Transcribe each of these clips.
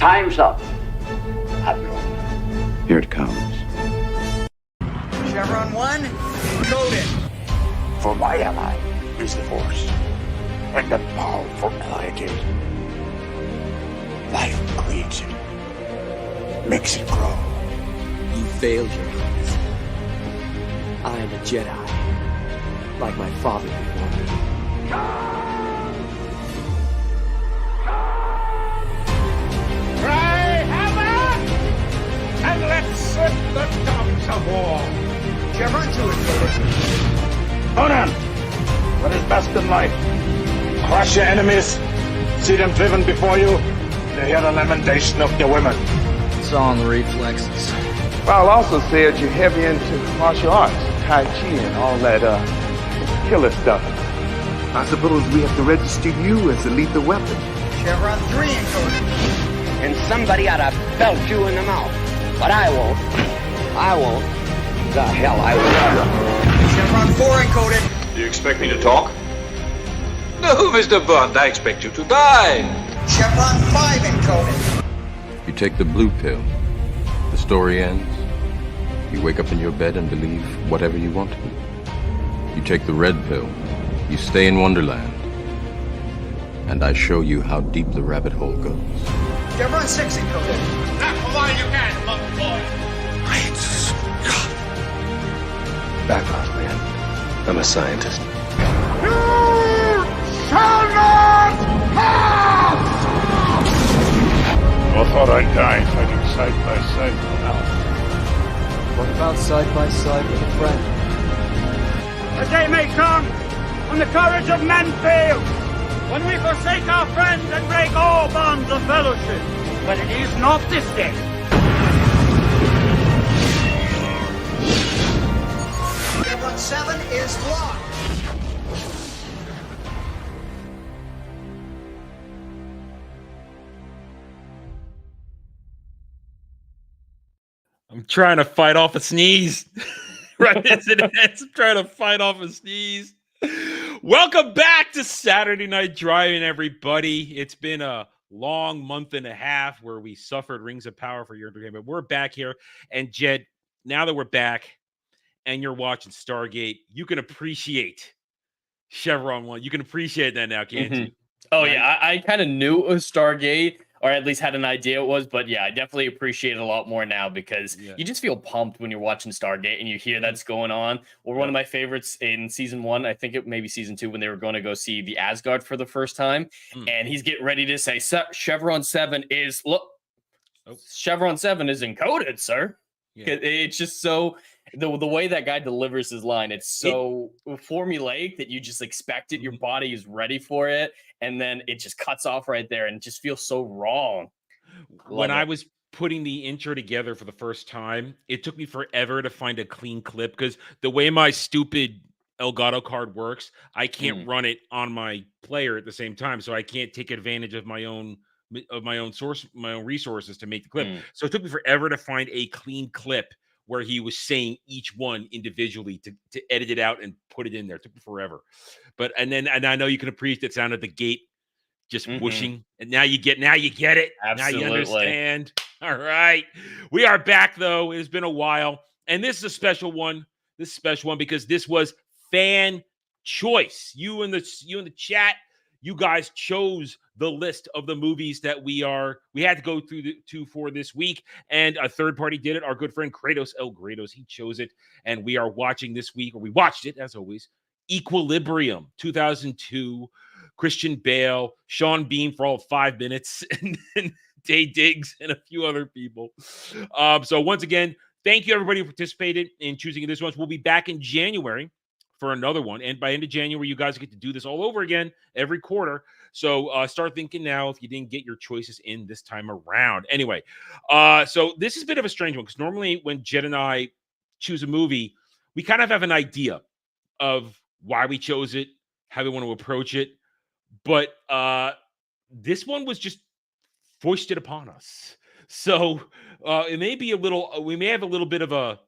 Time's up, Admiral. Here it comes. Chevron 1, coded. For my ally is the Force, and the powerful ally it is. Life creates it, makes it grow. You failed, Your Highness. I am a Jedi, like my father before me. Cry hammer, and let's set the tongues of war. Chevron 2 is coded. Conan, what is best in life? Crush your enemies, see them driven before you, to hear the lamentation of your women. It's all in the reflexes. I'll also say that you're heavy into martial arts, Tai Chi and all that killer stuff. I suppose we have to register you as a lethal weapon. Chevron 3 encoded. And somebody ought to belt you in the mouth. But I won't. I won't. The hell I will. Chevron 4 encoded. Do you expect me to talk? No, Mr. Bond, I expect you to die. Chevron 5 encoded. You take the blue pill. The story ends. You wake up in your bed and believe whatever you want to. You take the red pill. You stay in Wonderland. And I show you how deep the rabbit hole goes. Chevron 6 encoded. Not for while you can, monkey boy. Back off, man. I'm a scientist. You shall not pass! I thought I'd die fighting side by side with an ally. What about side by side with a friend? The day may come when the courage of men fails, when we forsake our friends and break all bonds of fellowship. But it is not this day. Chevron 7 is locked. I'm trying to fight off a sneeze. Right as it ends, I'm trying to fight off a sneeze. Welcome back to Saturday Night Driving, everybody. It's been a long month and a half where we suffered Rings of Power for your entertainment. We're back here. And Jed, now that we're back and you're watching Stargate, you can appreciate Chevron 1. You can appreciate that now, can't you? Oh, yeah. I kind of knew it was Stargate, or at least had an idea it was. But yeah, I definitely appreciate it a lot more now because you just feel pumped when you're watching Stargate and you hear that's going on. Or one of my favorites in season 1, I think it may be season 2, when they were going to go see the Asgard for the first time. And he's getting ready to say, Chevron 7 is, look, Chevron 7 is encoded, sir. Yeah. It's just so, the way that guy delivers his line, it's so formulaic that you just expect it. Your body is ready for it. And then it just cuts off right there and just feels so wrong. When I was putting the intro together for the first time, it took me forever to find a clean clip because the way my stupid Elgato card works, I can't run it on my player at the same time. So I can't take advantage of my own resources to make the clip. So it took me forever to find a clean clip where he was saying each one individually to edit it out and put it in there. It took me forever. And I know you can appreciate the sound of the gate just whooshing. And now you get it. Absolutely. Now you understand. All right. We are back though. It has been a while. And this is a special one. This is a special one because this was fan choice. You in the chat, you guys chose the list of the movies that we had to go through for this week, and a third party did it. Our good friend Kratos El Gratos, he chose it, and we are watching this week, or we watched it as always. Equilibrium, 2002. Christian Bale, Sean Bean for all 5 minutes, and then Day Diggs and a few other people. So once again, thank you everybody who participated in choosing this one. We'll be back in January for another one. And by end of January, you guys get to do this all over again every quarter. So start thinking now if you didn't get your choices in this time around. Anyway, so this is a bit of a strange one because normally when Jed and I choose a movie, we kind of have an idea of why we chose it, how we want to approach it. But this one was just foisted upon us. So it may be we may have a little bit of a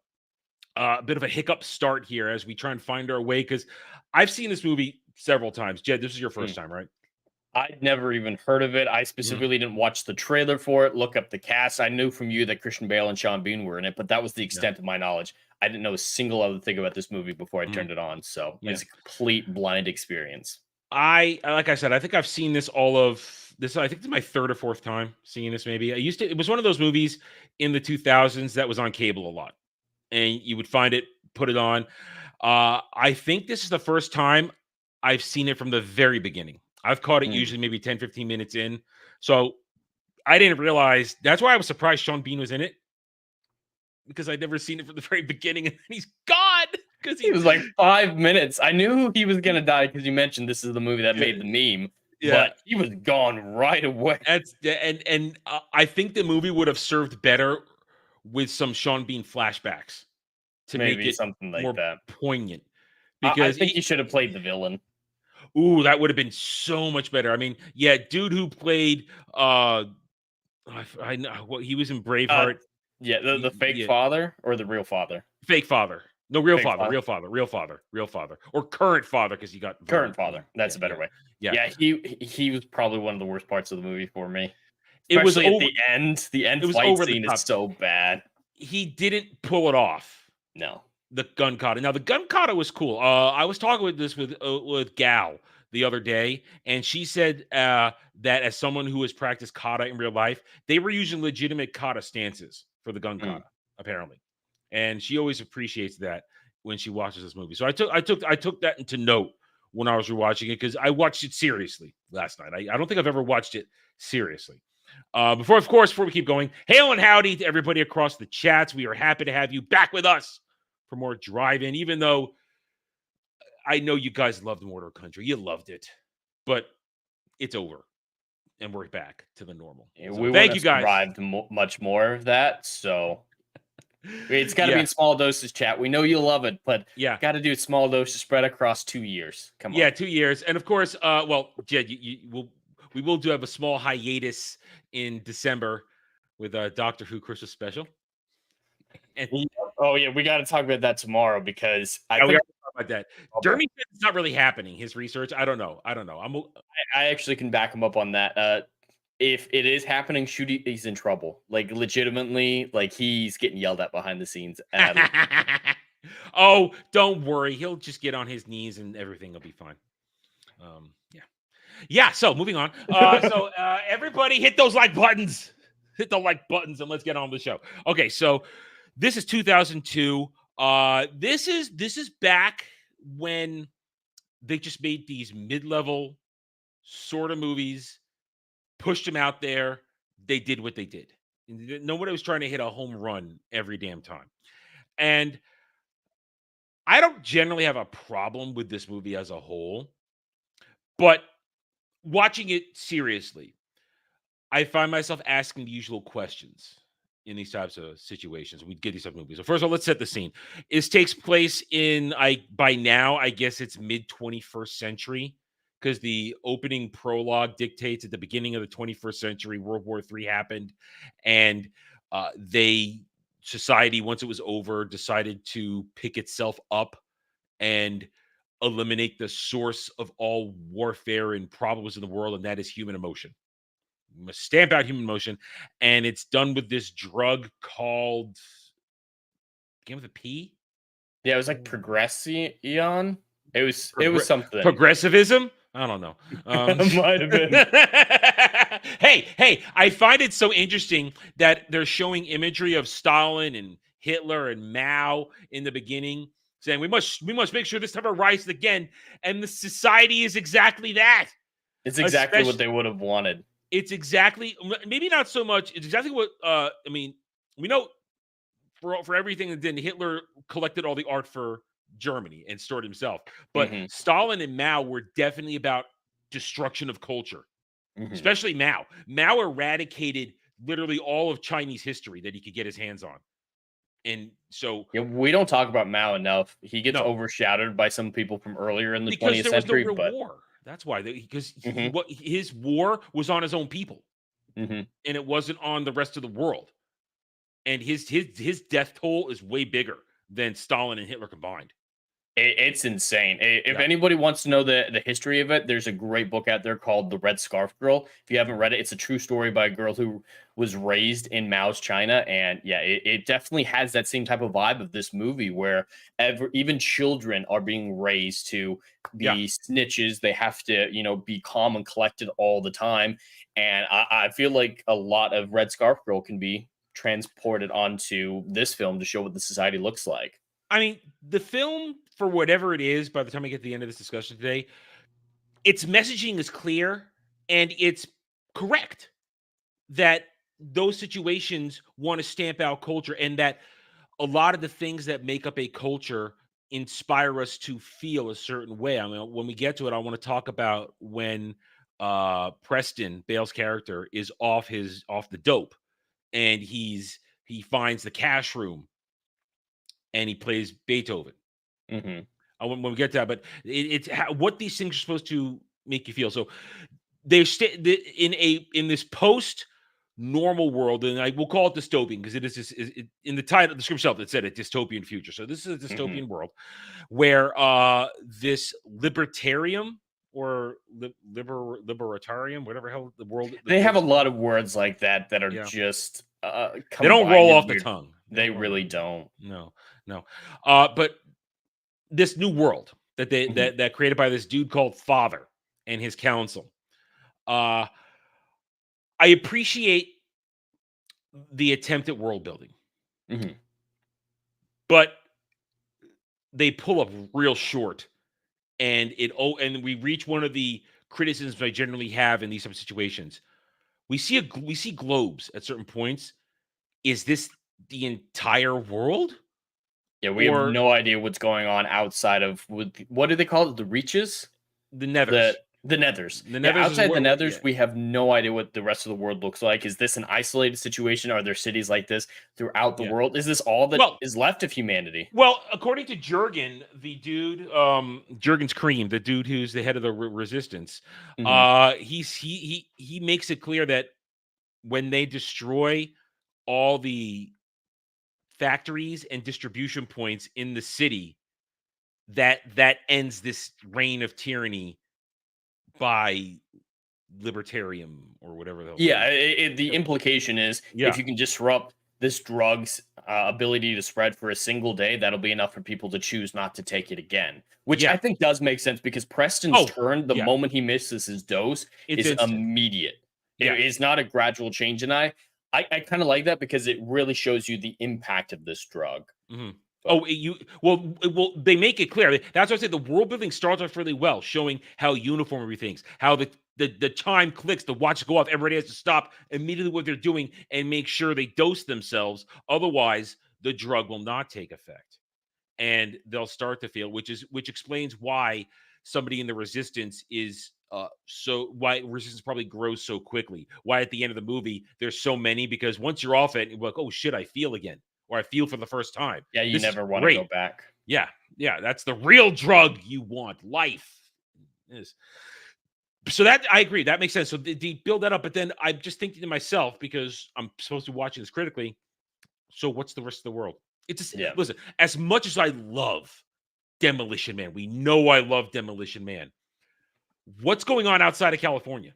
hiccup start here as we try and find our way, because I've seen this movie several times. Jed, this is your first time, right? I'd never even heard of it. I specifically didn't watch the trailer for it, look up the cast. I knew from you that Christian Bale and Sean Bean were in it, but that was the extent of my knowledge. I didn't know a single other thing about this movie before I turned it on. So it's a complete blind experience. Like I said, I think I've seen this all of this. I think it's my third or fourth time seeing this. Maybe it was one of those movies in the 2000s that was on cable a lot, and you would find it, put it on. I think this is the first time I've seen it from the very beginning. I've caught it usually maybe 10, 15 minutes in. So I didn't realize. That's why I was surprised Sean Bean was in it, because I'd never seen it from the very beginning, and then he's gone. Because he was like 5 minutes. I knew he was gonna die because you mentioned this is the movie that made the meme. But he was gone right away. And I think the movie would have served better with some Sean Bean flashbacks to Maybe make it something like more that. poignant. Because I think he should have played the villain. Ooh, that would have been so much better. I mean, dude who played I know he was in Braveheart. The fake father or the real father? Fake father. No, real Fake father, real father, or current father, because he got current father. That's a better way. Yeah, he was probably one of the worst parts of the movie for me. Especially at the end. The end fight scene is so bad. He didn't pull it off. No. The gun kata. Now the gun kata was cool. I was talking with Gal the other day, and she said that as someone who has practiced kata in real life, they were using legitimate kata stances for the gun kata, apparently, and she always appreciates that when she watches this movie. So I took that into note when I was rewatching it, because I watched it seriously last night. I don't think I've ever watched it seriously. Before we keep going, hail and howdy to everybody across the chats. We are happy to have you back with us for more drive-in, even though I know you guys loved Mortar Country. You loved it, but it's over, and we're back to the normal. Yeah, so we thank you guys. Survived much more of that, so it's got to be in small doses, chat. We know you love it, but got to do small doses spread across 2 years. Come on, 2 years, and of course, Jed, we will do have a small hiatus in December with a Doctor Who Christmas special. And we got to talk about that tomorrow, because we got to talk about that. Jeremy said it's not really happening. His research, I don't know. I actually can back him up on that. If it is happening, he's in trouble. Like, legitimately, like, he's getting yelled at behind the scenes. Oh, don't worry. He'll just get on his knees and everything will be fine. So moving on. Everybody hit those like buttons. Hit the like buttons and let's get on with the show. Okay, so this is 2002. This is back when they just made these mid-level sort of movies, pushed them out there. They did what they did. Nobody was trying to hit a home run every damn time. And I don't generally have a problem with this movie as a whole, but watching it seriously, I find myself asking the usual questions in these types of situations. We get these types of movies. So first of all, let's set the scene. This takes place in, by now, I guess it's mid-21st century, because the opening prologue dictates at the beginning of the 21st century, World War III happened, and society, once it was over, decided to pick itself up and eliminate the source of all warfare and problems in the world, and that is human emotion. We must stamp out human emotion, and it's done with this drug called, begin with a P? Yeah, it was like Progression. It was something. Progressivism? I don't know. Might have been. Hey, I find it so interesting that they're showing imagery of Stalin and Hitler and Mao in the beginning, saying we must make sure this never rises again. And the society is exactly that. It's exactly what they would have wanted. It's exactly, maybe not so much. It's exactly what we know for everything that then Hitler collected all the art for Germany and stored himself. But Stalin and Mao were definitely about destruction of culture, especially Mao. Mao eradicated literally all of Chinese history that he could get his hands on. And so we don't talk about Mao enough. He gets overshadowed by some people from earlier in the 20th century. There was no real war. That's why, because his war was on his own people, and it wasn't on the rest of the world. And his death toll is way bigger than Stalin and Hitler combined. It's insane. If anybody wants to know the history of it, there's a great book out there called The Red Scarf Girl. If you haven't read it, it's a true story by a girl who was raised in Mao's China. And yeah, it definitely has that same type of vibe of this movie where even children are being raised to be snitches. They have to, be calm and collected all the time. And I feel like a lot of Red Scarf Girl can be transported onto this film to show what the society looks like. I mean, the film, for whatever it is, by the time I get to the end of this discussion today, its messaging is clear and it's correct that those situations want to stamp out culture, and that a lot of the things that make up a culture inspire us to feel a certain way. I mean, when we get to it, I want to talk about when Preston, Bale's character, is off the dope, and he finds the cash room and he plays Beethoven. When we get to that, but it's what these things are supposed to make you feel. So they're in this post normal world, and we'll call it dystopian because it is in the title, the script itself, it said a dystopian future. So this is a dystopian world where this libertarian or libertarian, whatever hell the world, they have a lot of words like that are just they don't roll off the tongue. They really don't. No. But this new world that that created by this dude called Father and his council. I appreciate the attempt at world building, but they pull up real short, and we reach one of the criticisms I generally have in these type of situations. We see globes at certain points. Is this the entire world? Yeah, we have no idea what's going on outside of what do they call it? The reaches? The nethers. The nethers. The nethers outside the nethers, we have no idea what the rest of the world looks like. Is this an isolated situation? Are there cities like this throughout the world? Is this all that is left of humanity? Well, according to Jurgen, the dude, Jurgen's Cream, the dude who's the head of the resistance, he makes it clear that when they destroy all the factories and distribution points in the city, that ends this reign of tyranny by libertarian or whatever the hell. The implication is if you can disrupt this drug's ability to spread for a single day, that'll be enough for people to choose not to take it again, which I think does make sense because Preston's turn, the moment he misses his dose, is immediate. It is not a gradual change, and I kind of like that because it really shows you the impact of this drug. They make it clear. That's why I say the world building starts off really well, showing how uniform everything's, how the time clicks, the watch go off, everybody has to stop immediately what they're doing and make sure they dose themselves. Otherwise, the drug will not take effect, and they'll start to feel, which explains why somebody in the resistance is why resistance probably grows so quickly. Why at the end of the movie there's so many, because once you're off it, you're like, oh shit, I feel again. Or I feel for the first time. Yeah, you never want to go back. Yeah, that's the real drug you want. Life is. So that I agree. That makes sense. So they build that up, but then I'm just thinking to myself, because I'm supposed to be watching this critically. So what's the rest of the world? Listen, as much as I love Demolition Man, we know I love Demolition Man. What's going on outside of California?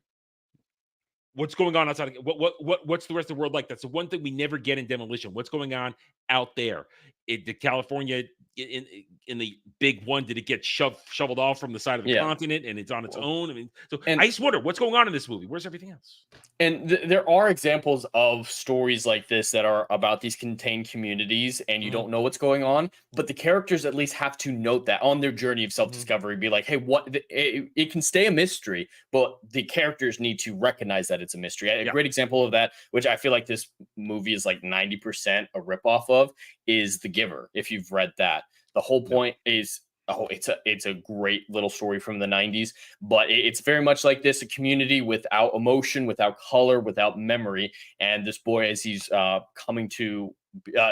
What's going on outside of what's the rest of the world like? That's the one thing we never get in Demolition. What's going on out there? Did California in the big one, did it get shoveled off from the side of the continent and it's on its own? I mean, I just wonder what's going on in this movie. Where's everything else? And there are examples of stories like this that are about these contained communities, and you don't know what's going on, but the characters at least have to note that on their journey of self-discovery, be like, hey, it can stay a mystery, but the characters need to recognize that it's a mystery. A great example of that, which I feel like this movie is like 90% a ripoff of, is The Giver. If you've read that, the whole point is, it's a great little story from the 90s, but it's very much like this, a community without emotion, without color, without memory. And this boy, as he's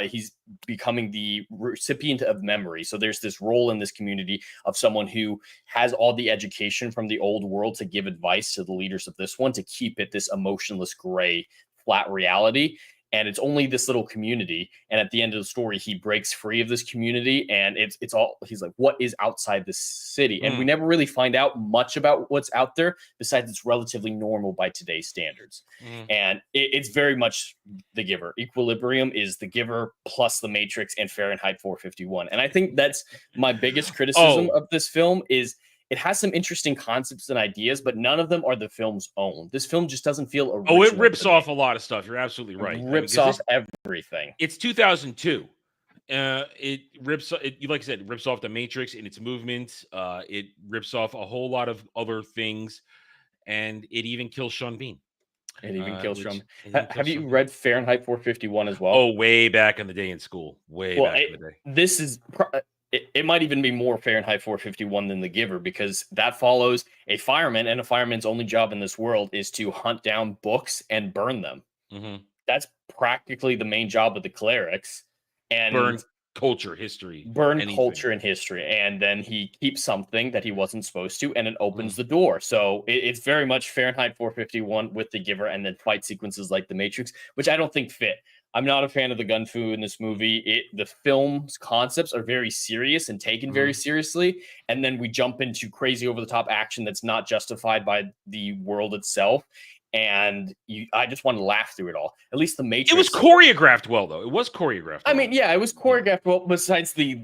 he's becoming the recipient of memory. So there's this role in this community of someone who has all the education from the old world to give advice to the leaders of this one, to keep it this emotionless, gray, flat reality. and it's only this little community. And at the end of the story, he breaks free of this community, and it's all he's like, what is outside this city? And we never really find out much about what's out there besides it's relatively normal by today's standards. And it's very much The Giver. Equilibrium is The Giver plus The Matrix and Fahrenheit 451. And I think that's my biggest criticism of this film is it has some interesting concepts and ideas, but none of them are the film's own. This film just doesn't feel original. Oh, it rips off a lot of stuff. You're absolutely right. It rips off everything. It's 2002. It rips, like I said, it rips off The Matrix in its movements. It rips off a whole lot of other things, and it even kills Sean Bean. It even kills Sean. Have you read Fahrenheit 451 as well? Oh, way back in the day in school. Way back in the day. This is... It might even be more Fahrenheit 451 than The Giver, because that follows a fireman, and a fireman's only job in this world is to hunt down books and burn them. That's practically the main job of the clerics. And burn culture, history. Burn culture and history. And then he keeps something that he wasn't supposed to, and it opens the door. So it's very much Fahrenheit 451 with The Giver, and then fight sequences like The Matrix, which I don't think fit. I'm not a fan of the gun fu in this movie. The film's concepts are very serious and taken very seriously. And then we jump into crazy over-the-top action that's not justified by the world itself. And I just want to laugh through it all. At least The Matrix. It was choreographed well, though. It was choreographed well. I mean, yeah, it was choreographed well, besides the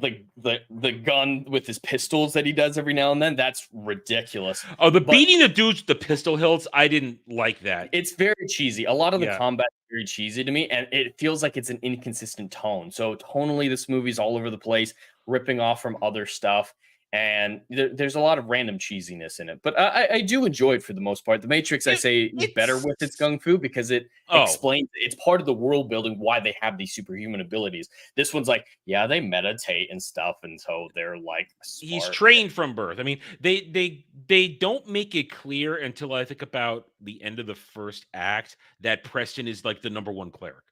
gun with his pistols that he does every now and then. That's ridiculous. Oh, beating the dudes with the pistol hilts, I didn't like that. It's very cheesy. A lot of the combat is very cheesy to me, and it feels like it's an inconsistent tone. So tonally, this movie's all over the place, ripping off from other stuff. And there's a lot of random cheesiness in it. But I do enjoy it for the most part. The Matrix, I say, is better with its gung fu because it explains, it's part of the world building why they have these superhuman abilities. This one's like, yeah, they meditate and stuff. And so they're like smart. He's trained from birth. I mean, they don't make it clear until I think about the end of the first act that Preston is like the #1 cleric.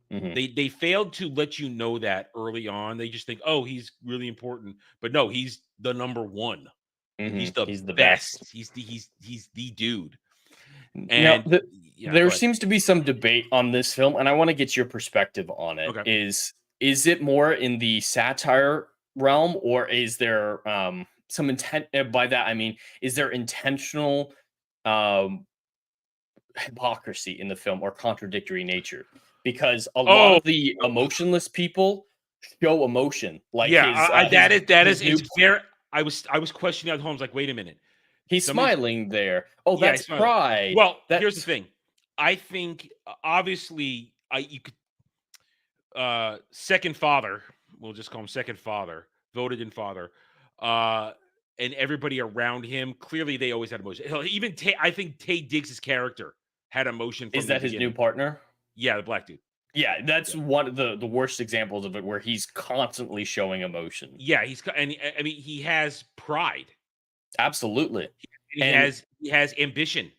They failed to let you know that early on. They just think, oh, he's really important, but no, he's the #1. He's the best. He's the dude. And now, there seems to be some debate on this film, and I want to get your perspective on it. Okay. Is it more in the satire realm, or is there some intent? By that I mean, is there intentional hypocrisy in the film or contradictory nature? Because a lot of the emotionless people show emotion. Like it's fair. I was questioning at home. I was like, wait a minute. He's smiling there. Oh, that's pride. Well, here's the thing. I think obviously you could second father, we'll just call him second father, voted in father, and everybody around him, clearly they always had emotion. Even I think Tay Diggs' character had emotion. Is that his new partner? Yeah, the black dude. Yeah, that's one of the worst examples of it, where he's constantly showing emotion. Yeah, I mean, he has pride. Absolutely. He has ambition.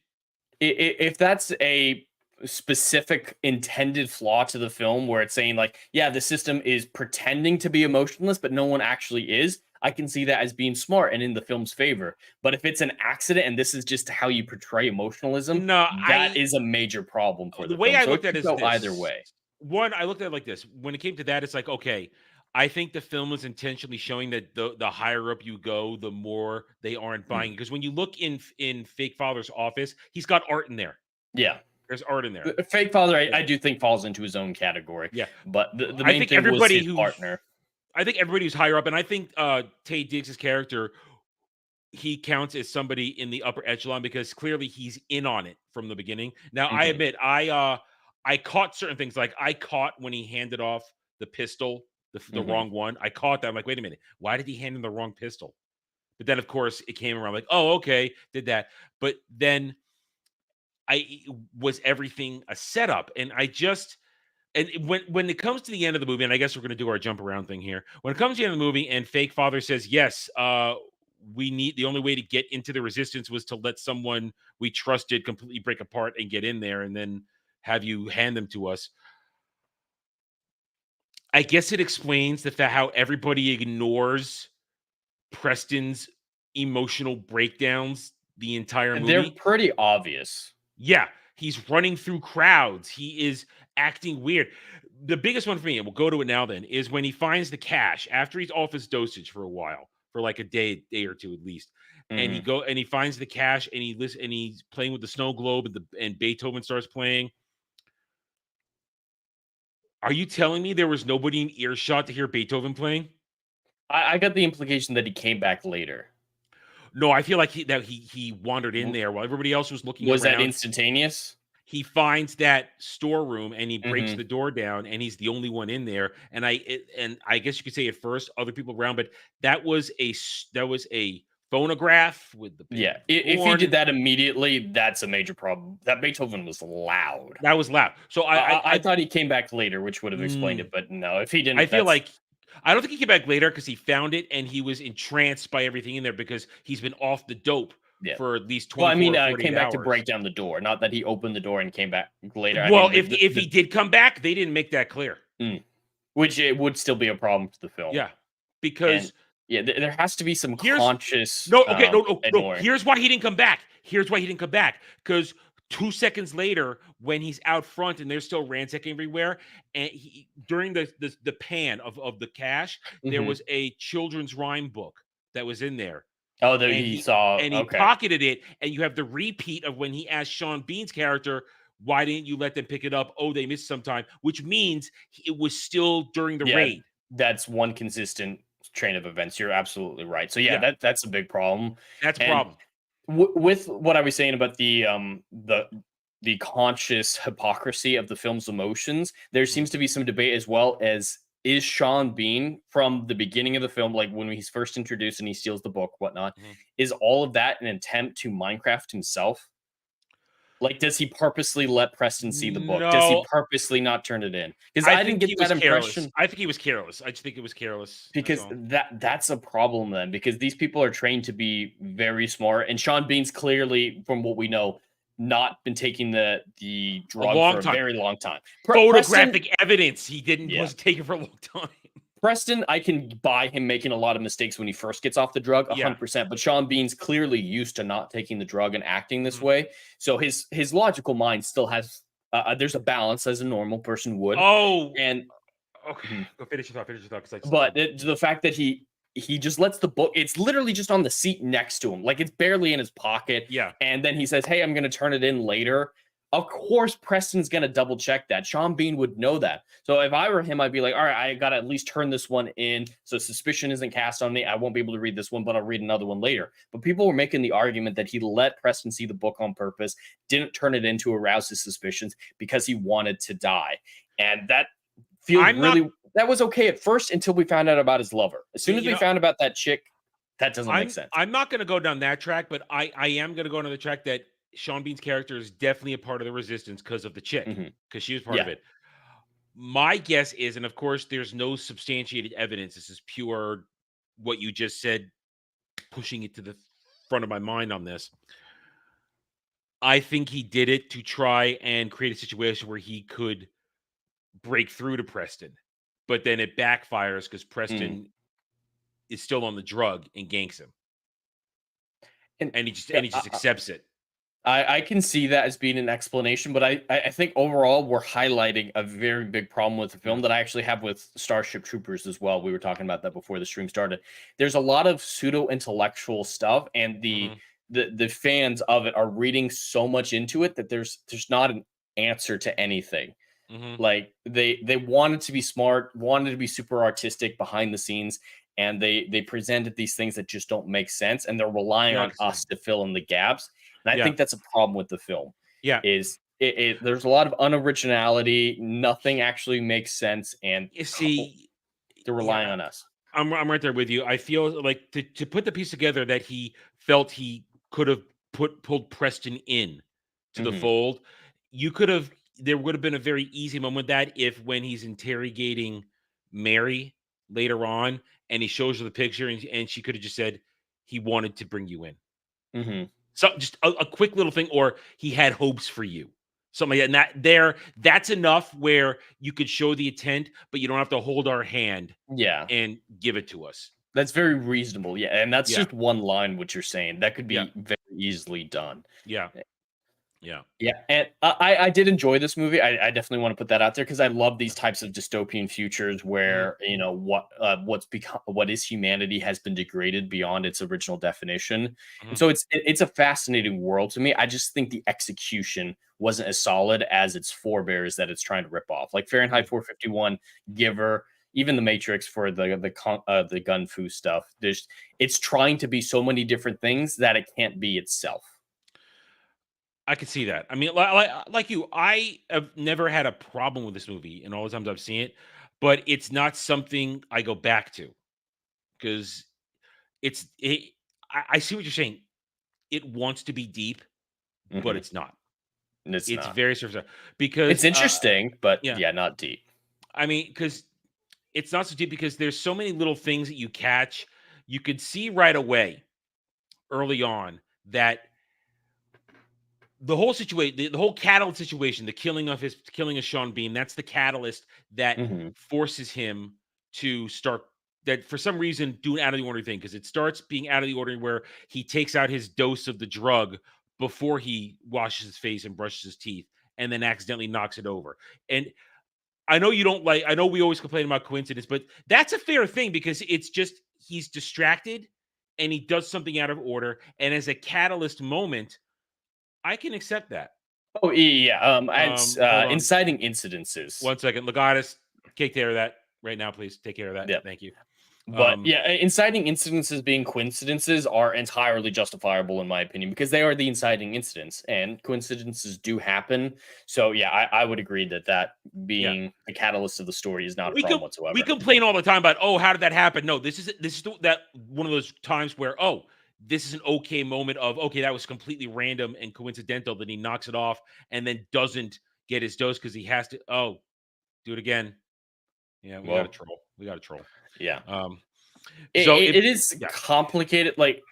If that's a specific intended flaw to the film, where it's saying like, yeah, the system is pretending to be emotionless, but no one actually is, I can see that as being smart and in the film's favor. But if it's an accident and this is just how you portray emotionalism, that is a major problem for the way film. I looked at it is either way. One, I looked at it like this. When it came to that, it's like, okay, I think the film is intentionally showing that the higher up you go, the more they aren't buying. Because when you look in Fake Father's office, he's got art in there. Yeah. There's art in there. Fake Father, I do think falls into his own category. Yeah. But the main thing was his partner. I think everybody who's higher up, and I think Tay Diggs' character, he counts as somebody in the upper echelon because clearly he's in on it from the beginning. Now, I admit, I caught certain things. Like I caught when he handed off the pistol, the wrong one. I caught that. I'm like, wait a minute. Why did he hand him the wrong pistol? But then, of course, it came around like, oh, okay, did that. But then was everything a setup? And when it comes to the end of the movie, and I guess we're going to do our jump around thing here. When it comes to the end of the movie and Fake Father says, yes, the only way to get into the resistance was to let someone we trusted completely break apart and get in there and then have you hand them to us. I guess it explains the fact how everybody ignores Preston's emotional breakdowns the entire movie. They're pretty obvious. Yeah. He's running through crowds. He is acting weird. The biggest one for me, and we'll go to it now then, is when he finds the cash after he's off his dosage for a while, for like a day or two at least. And he finds the cash and he's playing with the snow globe and Beethoven starts playing. Are you telling me there was nobody in earshot to hear Beethoven playing? I got the implication that he came back later. No, I feel like he wandered in there while everybody else was looking Was around. that instantaneous? He finds that storeroom and he breaks the door down and he's the only one in there. And I guess you could say at first other people around, but that was a phonograph with the If he did that immediately, that's a major problem. That Beethoven was loud. That was loud. So I thought he came back later, which would have explained it. But no, if he didn't, I feel like I don't think he came back later because he found it and he was entranced by everything in there because he's been off the dope for at least 24 Well, I came back hours. to break down the door, not that he opened the door and came back later. Well, if he did come back, they didn't make that clear. Which it would still be a problem to the film. Yeah, because there has to be some conscious. No. Here's why he didn't come back. Because 2 seconds later, when he's out front and they're still ransacking everywhere, and during the pan of the cash, there was a children's rhyme book that was in there. Oh, that he saw, and he pocketed it, and you have the repeat of when he asked Sean Bean's character, "Why didn't you let them pick it up?" Oh, they missed some time, which means it was still during the raid. That's one consistent train of events. You're absolutely right. So that's a big problem. That's a problem. With what I was saying about the conscious hypocrisy of the film's emotions, there seems to be some debate as well as, is Sean Bean from the beginning of the film, like when he's first introduced and he steals the book, whatnot, is all of that an attempt to Minecraft himself? Like, does he purposely let Preston see the book? No. Does he purposely not turn it in? Because I didn't get that impression. I think he was careless. I just think it was careless. Because that's a problem then, because these people are trained to be very smart. And Sean Bean's clearly, from what we know, not been taking the drug for a very long time. Photographic evidence he wasn't taking for a long time. Preston, I can buy him making a lot of mistakes when he first gets off the drug, 100%. But Sean Bean's clearly used to not taking the drug and acting this way. So his logical mind still has, there's a balance as a normal person would. Oh, and okay, go finish your thought. But the fact that he just lets the book, it's literally just on the seat next to him. Like, it's barely in his pocket. Yeah. And then he says, hey, I'm going to turn it in later. Of course, Preston's going to double check that. Sean Bean would know that. So if I were him, I'd be like, all right, I got to at least turn this one in so suspicion isn't cast on me. I won't be able to read this one, but I'll read another one later. But people were making the argument that he let Preston see the book on purpose, didn't turn it in to arouse his suspicions because he wanted to die. And that feels that was okay at first until we found out about his lover. As soon as we found about that chick, that doesn't make sense. I'm not going to go down that track, but I am going to go on the track that Sean Bean's character is definitely a part of the resistance because of the chick, because she was part of it. My guess is, and of course, there's no substantiated evidence. This is pure what you just said, pushing it to the front of my mind on this. I think he did it to try and create a situation where he could break through to Preston, but then it backfires because Preston is still on the drug and ganks him, and he just accepts it. I can see that as being an explanation, but I think overall we're highlighting a very big problem with the film that I actually have with Starship Troopers as well. We were talking about that before the stream started. There's a lot of pseudo-intellectual stuff, and the fans of it are reading so much into it that there's not an answer to anything. Like they wanted to be smart, wanted to be super artistic behind the scenes, and they presented these things that just don't make sense, and they're relying on us to fill in the gaps. And I think that's a problem with the film. Is there's a lot of unoriginality, nothing actually makes sense, and you see, they're relying on us. I'm right there with you. I feel like to put the piece together that he felt he could have pulled Preston in to the fold. There would have been a very easy moment with that if when he's interrogating Mary later on and he shows her the picture and she could have just said he wanted to bring you in. So just a quick little thing, or he had hopes for you, something like that. And that's enough where you could show the intent, but you don't have to hold our hand, and give it to us. That's very reasonable, and that's just one line. What you're saying that could be very easily done. Yeah. Yeah, and I did enjoy this movie. I definitely want to put that out there because I love these types of dystopian futures where what is humanity has been degraded beyond its original definition, and so it's a fascinating world to me. I just think the execution wasn't as solid as its forebears that it's trying to rip off, like Fahrenheit 451, Giver, even The Matrix for the gun fu stuff. It's trying to be so many different things that it can't be itself. I could see that. I mean, like you, I have never had a problem with this movie in all the times I've seen it, but it's not something I go back to because I see what you're saying. It wants to be deep, but it's not. It's It's not. very surface because It's interesting, but yeah. yeah, not deep. I mean, because it's not so deep because there's so many little things that you catch. You could see right away, early on, that the whole situation, the whole catalyst situation, the killing of Sean Bean, that's the catalyst that forces him to start that for some reason do an out of the ordinary thing because it starts being out of the ordinary where he takes out his dose of the drug before he washes his face and brushes his teeth and then accidentally knocks it over. And I know you don't like, I know we always complain about coincidence, but that's a fair thing because it's just he's distracted and he does something out of order. And as a catalyst moment, I can accept that. Oh yeah, it's Hold on. inciting incidences. 1 second, Legatus, take care of that right now, please. Take care of that. Yeah. Thank you. But yeah, inciting incidences being coincidences are entirely justifiable in my opinion because they are the inciting incidents, and coincidences do happen. So yeah, I would agree that being the catalyst of the story is not a problem whatsoever. We complain all the time about, oh, how did that happen? No, this is that one of those times where, oh, this is an okay moment of, okay, that was completely random and coincidental. Then he knocks it off and then doesn't get his dose because he has to, oh, do it again. Yeah, we got a troll. We got a troll. Yeah. So it is complicated. Like,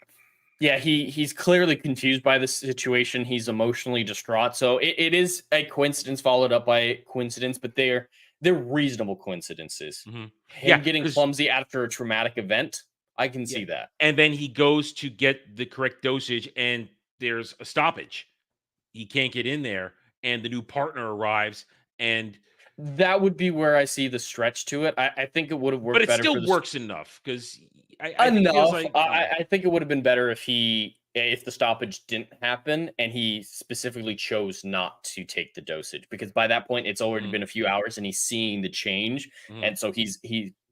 yeah, he's clearly confused by the situation. He's emotionally distraught. So it is a coincidence followed up by a coincidence, but they're reasonable coincidences. Him getting clumsy after a traumatic event, I can see that. And then he goes to get the correct dosage and there's a stoppage. He can't get in there and the new partner arrives and that would be where I see the stretch to it. I think it would have worked better. But it still works enough because I think it would have been better if the stoppage didn't happen and he specifically chose not to take the dosage, because by that point it's already been a few hours and he's seeing the change, and so he's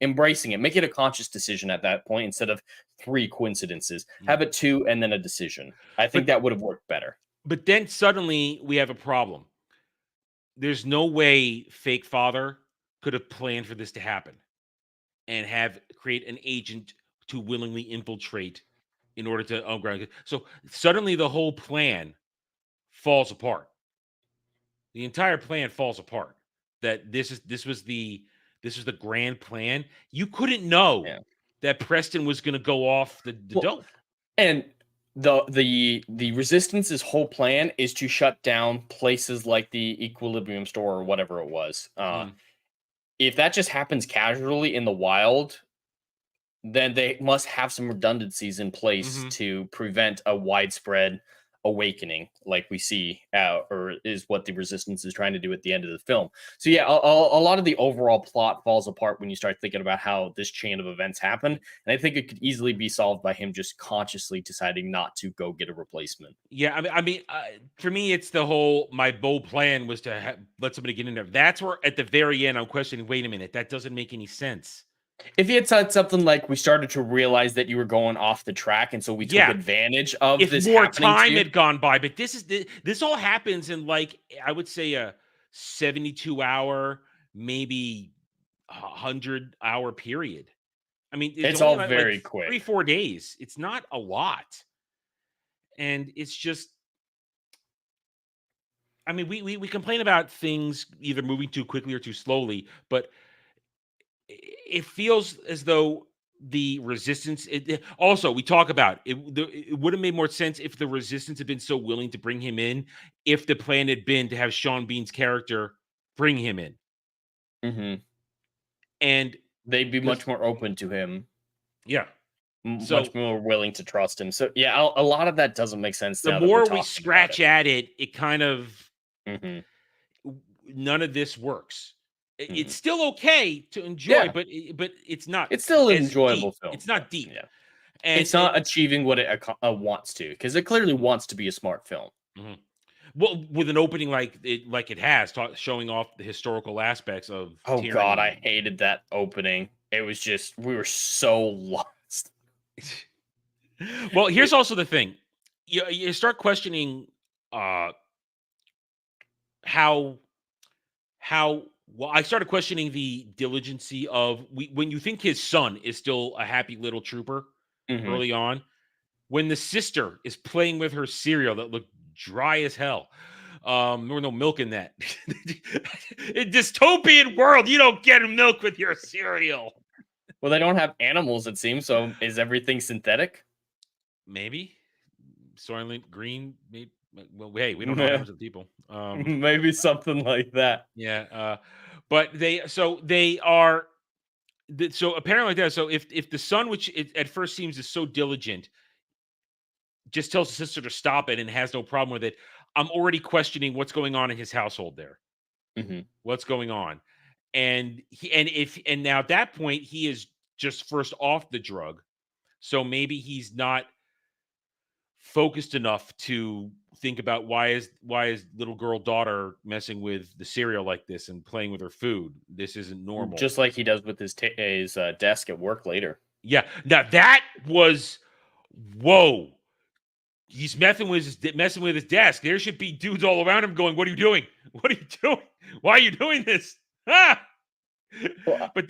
embracing it. Make it a conscious decision at that point instead of 3 coincidences. Have it 2 and then a decision. I think that would have worked better. But then suddenly we have a problem. There's no way fake father could have planned for this to happen and create an agent to willingly infiltrate in order to ground. So suddenly the whole plan falls apart. The entire plan falls apart. That this was the grand plan. You couldn't know that Preston was going to go off the dope. And the Resistance's whole plan is to shut down places like the Equilibrium store or whatever it was. If that just happens casually in the wild, then they must have some redundancies in place to prevent a widespread awakening like we see, or is what the Resistance is trying to do at the end of the film. So yeah, a lot of the overall plot falls apart when you start thinking about how this chain of events happen, and I think it could easily be solved by him just consciously deciding not to go get a replacement. Yeah, I mean, for me, it's the whole, my bold plan was to let somebody get in there. That's where at the very end I'm questioning, wait a minute, that doesn't make any sense. If he had said something like, we started to realize that you were going off the track, and so we took advantage of this. If more time had gone by, but this all happens in, like, I would say a 72-hour, maybe 100-hour period. I mean, it's all very quick. 3-4 days. It's not a lot, and it's just. I mean, we complain about things either moving too quickly or too slowly, but it feels as though the Resistance. Also, we talk about it. It would have made more sense if the Resistance had been so willing to bring him in. If the plan had been to have Sean Bean's character bring him in, and they'd be much more open to him. Yeah, much more willing to trust him. So yeah, a lot of that doesn't make sense. The now more that we're we talking scratch about at it, it kind of none of this works. It's still okay to enjoy, but it's not. It's still an as enjoyable deep. film. It's not deep. Yeah. And it's not achieving what it wants to, because it clearly wants to be a smart film. Well, with an opening like it has, showing off the historical aspects of. Oh tyranny. God, I hated that opening. It was just, we were so lost. Well, here's also the thing: you start questioning how. Well, I started questioning the diligency of when you think his son is still a happy little trooper early on, when the sister is playing with her cereal that looked dry as hell. There was no milk in that. In dystopian world, you don't get milk with your cereal. Well, they don't have animals, it seems. So is everything synthetic? Maybe. Soylent Green. Maybe. Well, hey, we don't know how people. Maybe something like that. Yeah. But they are. So apparently that. So if the son, which at first seems is so diligent, just tells the sister to stop it and has no problem with it, I'm already questioning what's going on in his household there. What's going on? And now at that point he is just first off the drug, so maybe he's not focused enough to think about why is little girl daughter messing with the cereal like this and playing with her food. This isn't normal. Just like he does with his desk at work later. Yeah. Now that was whoa. He's messing with his desk. There should be dudes all around him going, "What are you doing? What are you doing? Why are you doing this?" Ah! But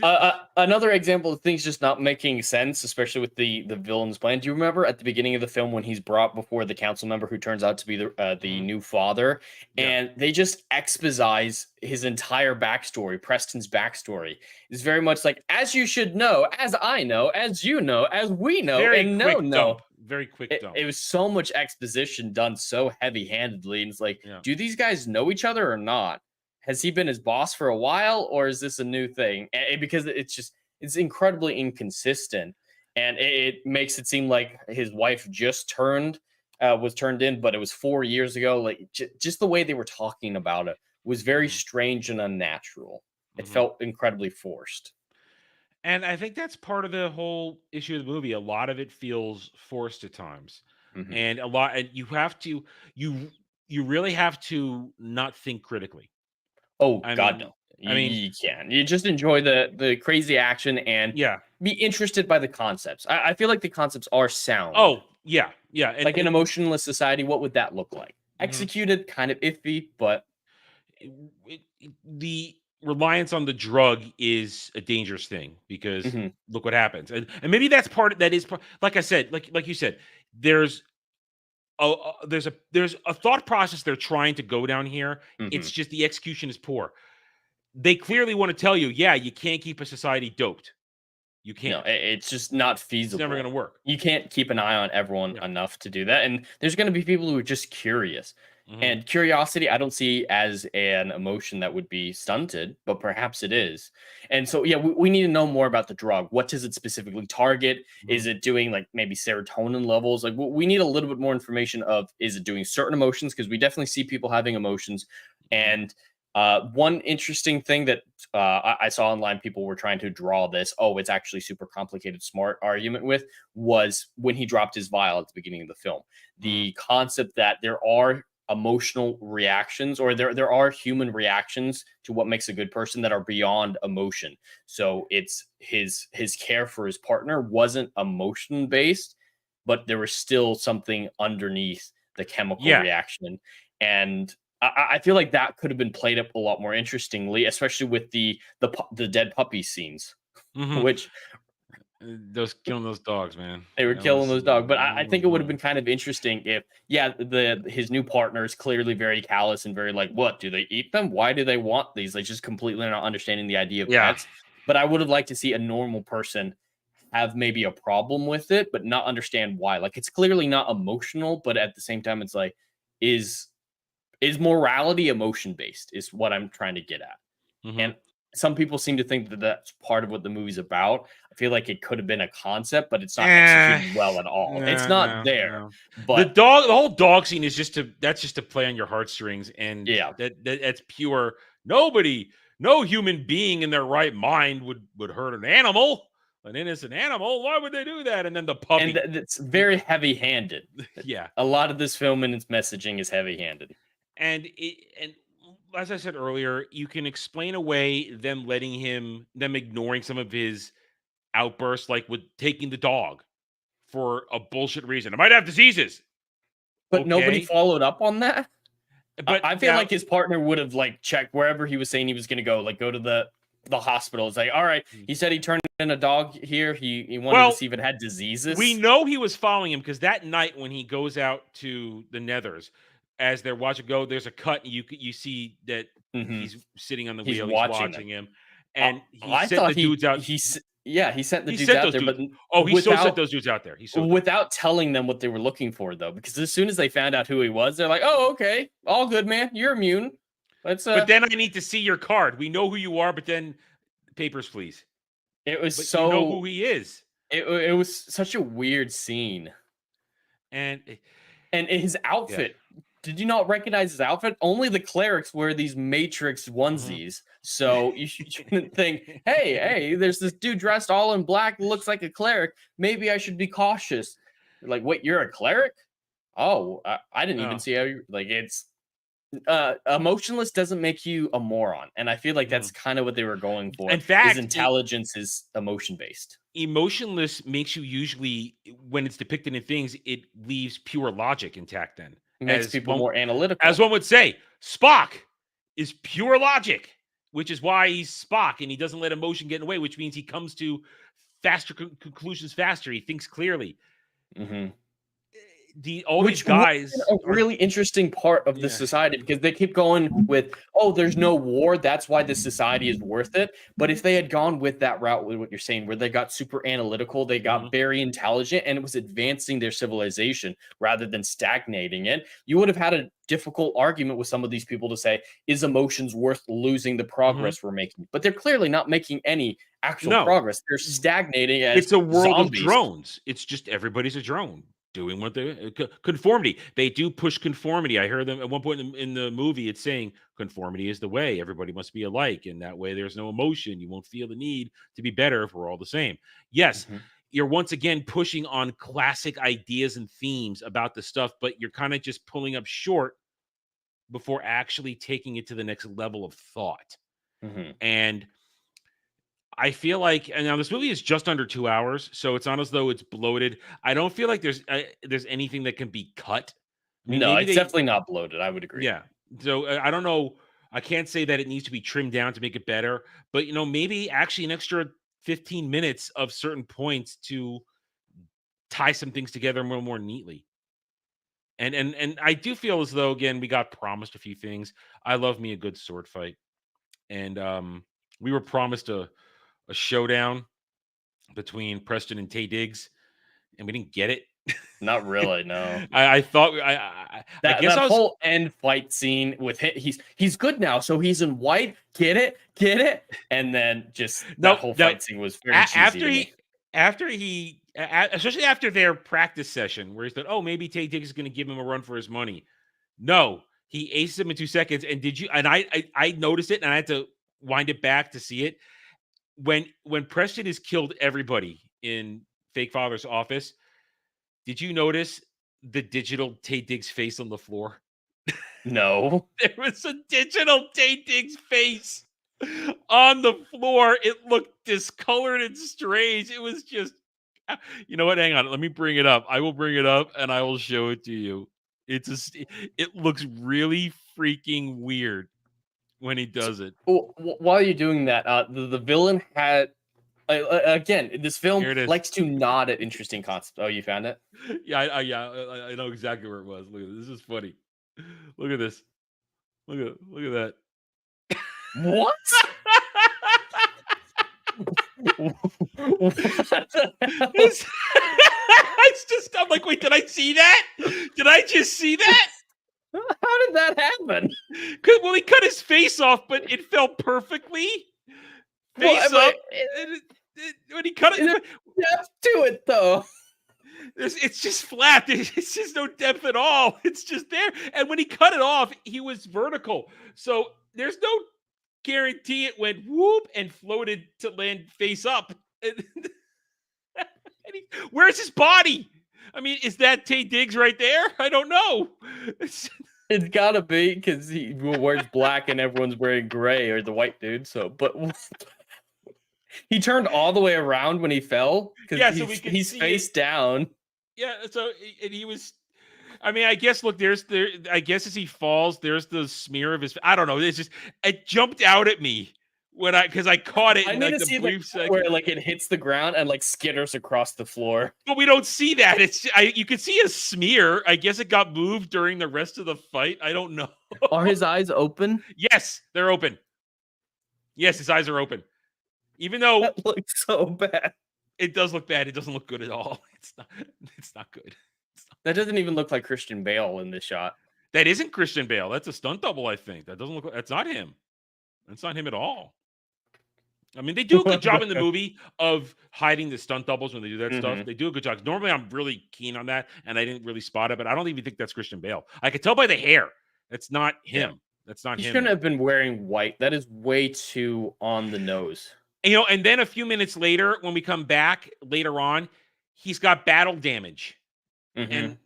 another example of things just not making sense, especially with the villain's plan. Do you remember at the beginning of the film when he's brought before the council member who turns out to be the new father, and they just exposize his entire backstory, Preston's backstory is very much like, as you should know, as I know, as you know, as we know, very quick dump. It was so much exposition done so heavy-handedly, and it's like, do these guys know each other or not? Has he been his boss for a while, or is this a new thing? Because it's incredibly inconsistent, and it makes it seem like his wife just was turned in, but it was 4 years ago. Like just the way they were talking about it was very strange and unnatural. It felt incredibly forced. And I think that's part of the whole issue of the movie. A lot of it feels forced at times, and you really have to not think critically. Oh, God, no. You can. You just enjoy the crazy action and be interested by the concepts. I feel like the concepts are sound. Oh, yeah. Yeah. And, like an emotionless society, what would that look like? Executed, kind of iffy, but... The reliance on the drug is a dangerous thing because look what happens. And maybe that's like I said, like you said, there's a thought process they're trying to go down here. It's just the execution is poor. They clearly want to tell you, you can't keep a society doped. You can't. No, it's just not feasible. It's never going to work. You can't keep an eye on everyone enough to do that. And there's going to be people who are just curious. And curiosity, I don't see as an emotion that would be stunted, but perhaps it is. And so, we need to know more about the drug. What does it specifically target? Is it doing like maybe serotonin levels? Like we need a little bit more information of, is it doing certain emotions? Because we definitely see people having emotions. And one interesting thing that I saw online, people were trying to draw this, it's actually super complicated, smart argument with, was when he dropped his vial at the beginning of the film. The concept that there are emotional reactions, or there are human reactions to what makes a good person that are beyond emotion. So it's his care for his partner wasn't emotion based, but there was still something underneath the chemical reaction. And I feel like that could have been played up a lot more interestingly, especially with the dead puppy scenes, which killing those dogs, man. They were killing those dogs. But I think it would have been kind of interesting if, his new partner is clearly very callous and very like, what, do they eat them? Why do they want these? Like, just completely not understanding the idea of pets. But I would have liked to see a normal person have maybe a problem with it, but not understand why. Like, it's clearly not emotional, but at the same time, it's like, is morality emotion based is what I'm trying to get at. And some people seem to think that that's part of what the movie's about. I feel like it could have been a concept, but it's not executed well at all. It's not there. But the whole dog scene is just to play on your heartstrings, and that's pure. No human being in their right mind would hurt an animal, an innocent animal. Why would they do that? And then the puppy, and it's very heavy-handed. Yeah, a lot of this film and its messaging is heavy-handed, and as I said earlier, you can explain away them ignoring some of his outbursts, like with taking the dog for a bullshit reason. It might have diseases. But nobody followed up on that. But I feel like his partner would have like checked wherever he was saying he was going to go, like go to the hospital. It's like, all right, he said he turned in a dog here. He wanted to see if it had diseases. We know he was following him because that night when he goes out to the Nethers, as they're watching go, there's a cut. And you see that he's sitting on the wheel. He's watching him, and he sent the dudes out. He sent the dudes out there, but he still sent those dudes out there. Without telling them what they were looking for, though, because as soon as they found out who he was, they're like, "Oh, okay, all good, man. You're immune." But then I need to see your card. We know who you are, but then papers, please. It was but so. You know who he is. It was such a weird scene, and his outfit. Yeah. Did you not recognize his outfit? Only the clerics wear these Matrix onesies. So you shouldn't think, hey, there's this dude dressed all in black, looks like a cleric. Maybe I should be cautious. You're like, wait, you're a cleric? Oh, I didn't even see how you, like, it's emotionless doesn't make you a moron. And I feel like that's kind of what they were going for. In fact, his intelligence is emotion-based. Emotionless makes you usually, when it's depicted in things, it leaves pure logic intact then. Makes people more analytical. As one would say, Spock is pure logic, which is why he's Spock, and he doesn't let emotion get in the way, which means he comes to faster conclusions faster. He thinks clearly. These guys a really interesting part of the society, because they keep going with, oh, there's no war, that's why this society is worth it. But if they had gone with that route, with what you're saying, where they got super analytical, they got very intelligent, and it was advancing their civilization rather than stagnating it, you would have had a difficult argument with some of these people to say, is emotions worth losing the progress we're making? But they're clearly not making any actual progress. They're stagnating as it's a world zombies. Of drones. It's just everybody's a drone. Doing what they conformity. They do push conformity. I heard them at one point in the movie. It's saying conformity is the way. Everybody must be alike, and that way there's no emotion. You won't feel the need to be better if we're all the same. Yes, you're once again pushing on classic ideas and themes about the stuff, but you're kind of just pulling up short before actually taking it to the next level of thought. And I feel like, and now this movie is just under 2 hours, so it's not as though it's bloated. I don't feel like there's anything that can be cut. I mean, no, it's definitely not bloated. I would agree. Yeah. So I don't know. I can't say that it needs to be trimmed down to make it better, but maybe actually an extra 15 minutes of certain points to tie some things together a little more neatly. And I do feel as though, again, we got promised a few things. I love me a good sword fight, and we were promised a showdown between Preston and Taye Diggs, and we didn't get it. Not really, no. I thought that whole end fight scene with him, he's good now, so he's in white. Get it, and then just that whole fight scene was very cheesy. After he, especially after their practice session, where he said, "Oh, maybe Taye Diggs is going to give him a run for his money." No, he aces him in 2 seconds. And did you? And I noticed it, and I had to wind it back to see it. When Preston has killed everybody in Fake Father's office, did you notice the digital Taye Diggs face on the floor? No. There was a digital Taye Diggs face on the floor. It looked discolored and strange. It was just, you know what? Hang on. Let me bring it up. I will bring it up and I will show it to you. It looks really freaking weird when he does it. While you're doing that, the villain had, again, this film likes to nod at interesting concepts. Oh, you found it? Yeah, I know exactly where it was. Look at this. This is funny. Look at this. Look at that. What? It's just, I'm like, wait, did I see that? Did I just see that? How did that happen? Well, he cut his face off, but it fell perfectly. face Well, up. When he cut it, depth to it though. it's just flat. It's just no depth at all. It's just there. And when he cut it off, he was vertical. So there's no guarantee it went whoop and floated to land face up. Where's his body? I mean, is that Taye Diggs right there? I don't know. It's gotta be because he wears black and everyone's wearing gray, or the white dude. So, but he turned all the way around when he fell because he's face down. Yeah, so and he was. I mean, I guess look, I guess as he falls, there's the smear of his. I don't know. It jumped out at me because I caught it. I need to see where like it hits the ground and like skitters across the floor. But we don't see that. You can see a smear. I guess it got moved during the rest of the fight. I don't know. Are his eyes open? Yes, they're open. Yes, his eyes are open. Even though that looks so bad. It does look bad. It doesn't look good at all. It's not good. That doesn't even look like Christian Bale in this shot. That isn't Christian Bale. That's a stunt double, I think. That doesn't look. That's not him. That's not him at all. I mean, they do a good job in the movie of hiding the stunt doubles when they do that stuff. They do a good job. Normally, I'm really keen on that, and I didn't really spot it, but I don't even think that's Christian Bale. I could tell by the hair. That's not him. Yeah. That's not him. He shouldn't have been wearing white. That is way too on the nose. And then a few minutes later, when we come back later on, he's got battle damage. And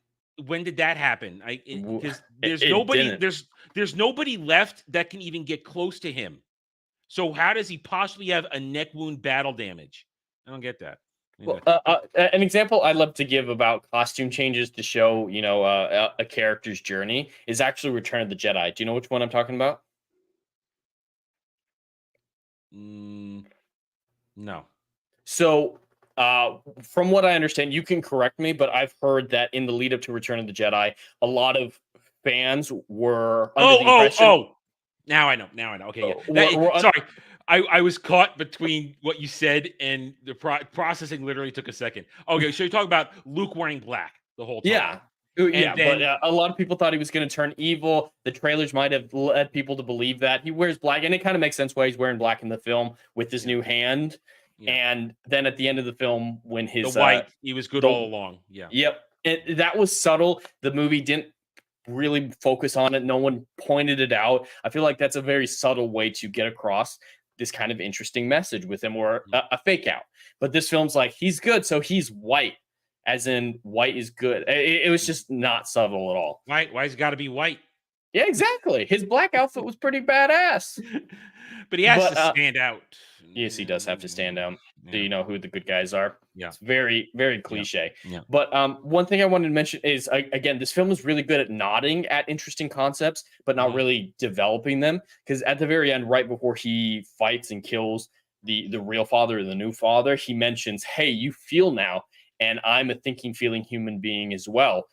when did that happen? Because there's nobody. There's nobody left that can even get close to him. So how does he possibly have a neck wound battle damage? I don't get that. Well, an example I love to give about costume changes to show, a character's journey is actually Return of the Jedi. Do you know which one I'm talking about? No. So, from what I understand, you can correct me, but I've heard that in the lead up to Return of the Jedi, a lot of fans were under the impression. Now I know. Okay, yeah. Sorry. I was caught between what you said and the processing literally took a second. Okay, so you're talking about Luke wearing black the whole time. Yeah. But a lot of people thought he was going to turn evil. The trailers might have led people to believe that. He wears black, and it kind of makes sense why he's wearing black in the film with his new hand. Yeah. And then at the end of the film, when his the white, he was good all along. Yeah. Yep. That was subtle. The movie didn't really focus on it. No one pointed it out. I feel like that's a very subtle way to get across this kind of interesting message with him, or a fake out. But this film's like, he's good, so he's white, as in white is good. It was just not subtle at all. Why's got to be white? Yeah, exactly. His black outfit was pretty badass. But he has to stand out. Yes, he does have to stand out. Yeah. Do you know who the good guys are? Yeah. It's very, very cliche. Yeah. But one thing I wanted to mention is, again, this film is really good at nodding at interesting concepts, but not really developing them. Because at the very end, right before he fights and kills the real father or the new father, he mentions, hey, you feel now, and I'm a thinking, feeling human being as well.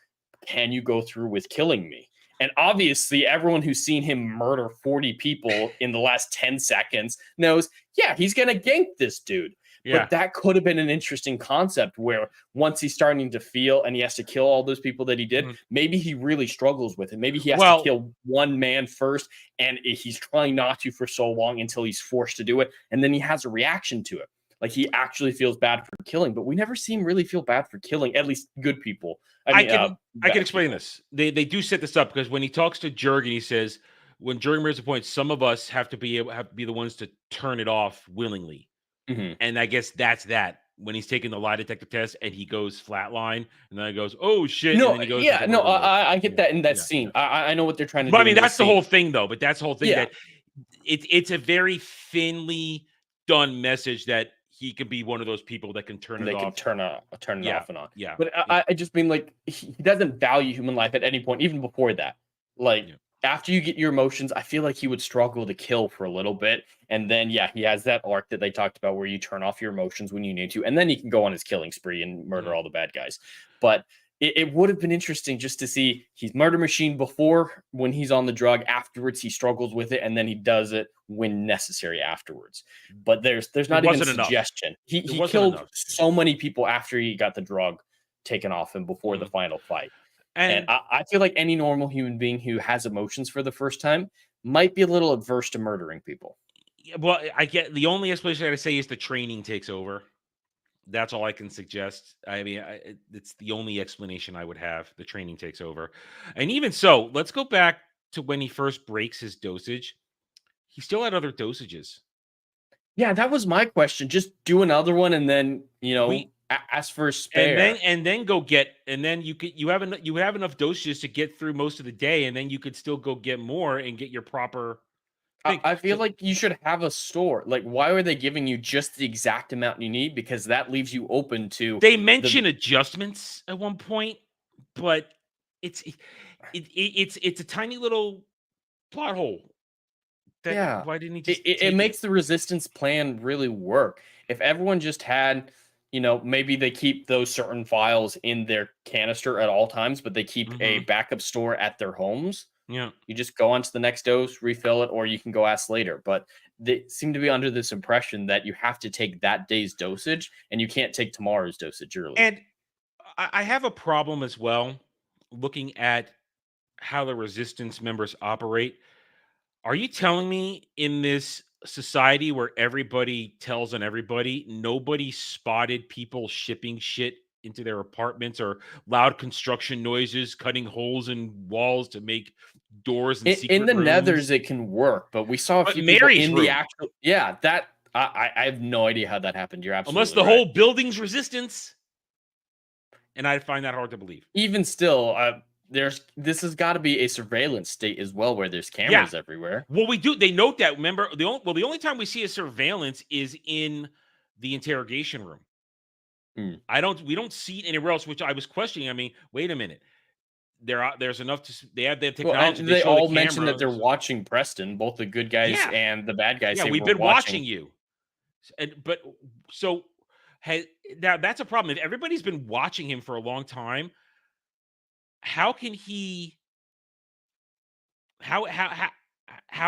Can you go through with killing me? And obviously, everyone who's seen him murder 40 people in the last 10 seconds knows, yeah, he's going to gank this dude. Yeah. But that could have been an interesting concept where once he's starting to feel and he has to kill all those people that he did, maybe he really struggles with it. Maybe he has to kill one man first, and he's trying not to for so long until he's forced to do it. And then he has a reaction to it. Like he actually feels bad for killing, but we never see him really feel bad for killing, at least good people. I can explain this. They do set this up because when he talks to Jurgen, he says, when Jurgen makes a point, some of us have to be the ones to turn it off willingly. And I guess that's that. When he's taking the lie detector test and he goes flatline, and then he goes, "Oh shit!" No, and then he goes, I get that in that scene. I know what they're trying to do. But I mean, that's the whole thing, though. But that's the whole thing. That it's a very thinly done message that he could be one of those people that can turn it off. They can turn it off and on. Yeah. But I just mean, like, he doesn't value human life at any point, even before that. Like, after you get your emotions, I feel like he would struggle to kill for a little bit. And then, he has that arc that they talked about where you turn off your emotions when you need to. And then he can go on his killing spree and murder all the bad guys. But it would have been interesting just to see he's murder machine before when he's on the drug. Afterwards, he struggles with it, and then he does it when necessary afterwards. But there's not even a suggestion. He killed so many people after he got the drug taken off him before the final fight. And I feel like any normal human being who has emotions for the first time might be a little adverse to murdering people. Well, I get the only explanation I say is the training takes over. That's all I can suggest. I mean, it's the only explanation I would have. The training takes over. And even so, let's go back to when he first breaks his dosage. He still had other dosages. Yeah, that was my question. Just do another one and then, We ask for a spare. and then go get, and then you have enough dosages to get through most of the day, and then you could still go get more and get your proper thing. I feel like you should have a store. Like, why are they giving you just the exact amount you need? Because that leaves you open to. They mention adjustments at one point, but it's a tiny little plot hole. Yeah. Why didn't he just? It makes the resistance plan really work. If everyone just had, maybe they keep those certain files in their canister at all times, but they keep a backup store at their homes. Yeah. You just go on to the next dose, refill it, or you can go ask later. But they seem to be under this impression that you have to take that day's dosage and you can't take tomorrow's dosage early. And I have a problem as well looking at how the resistance members operate. Are you telling me in this society where everybody tells on everybody, nobody spotted people shipping shit into their apartments or loud construction noises, cutting holes in walls to make doors and secret in the rooms? Nethers, it can work, but we saw a few people in the actual. Yeah, that I have no idea how that happened. You're absolutely unless the whole building's resistance, and I find that hard to believe. Even still, this has got to be a surveillance state as well, where there's cameras everywhere. Well, we do. They note that. Remember, the only time we see a surveillance is in the interrogation room. We don't see it anywhere else, which I was questioning. I mean, wait a minute. There's enough to they have technology. Well, they all mentioned that they're watching Preston, both the good guys and the bad guys. Yeah, we've been watching you. Now that's a problem. If everybody's been watching him for a long time, how can he? How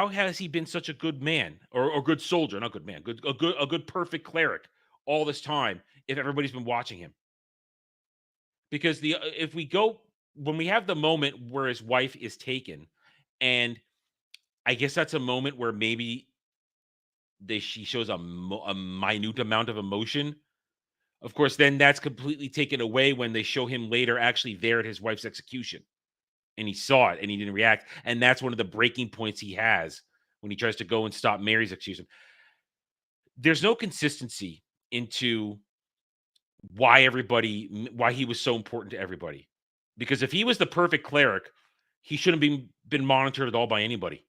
has he been such a good man or good soldier? Not good man, a good perfect cleric all this time if everybody's been watching him? Because when we have the moment where his wife is taken, and I guess that's a moment where maybe she shows a minute amount of emotion. Of course, then that's completely taken away when they show him later actually there at his wife's execution. And he saw it and he didn't react. And that's one of the breaking points he has when he tries to go and stop Mary's execution. There's no consistency into why he was so important to everybody. Because if he was the perfect cleric, he shouldn't been monitored at all by anybody.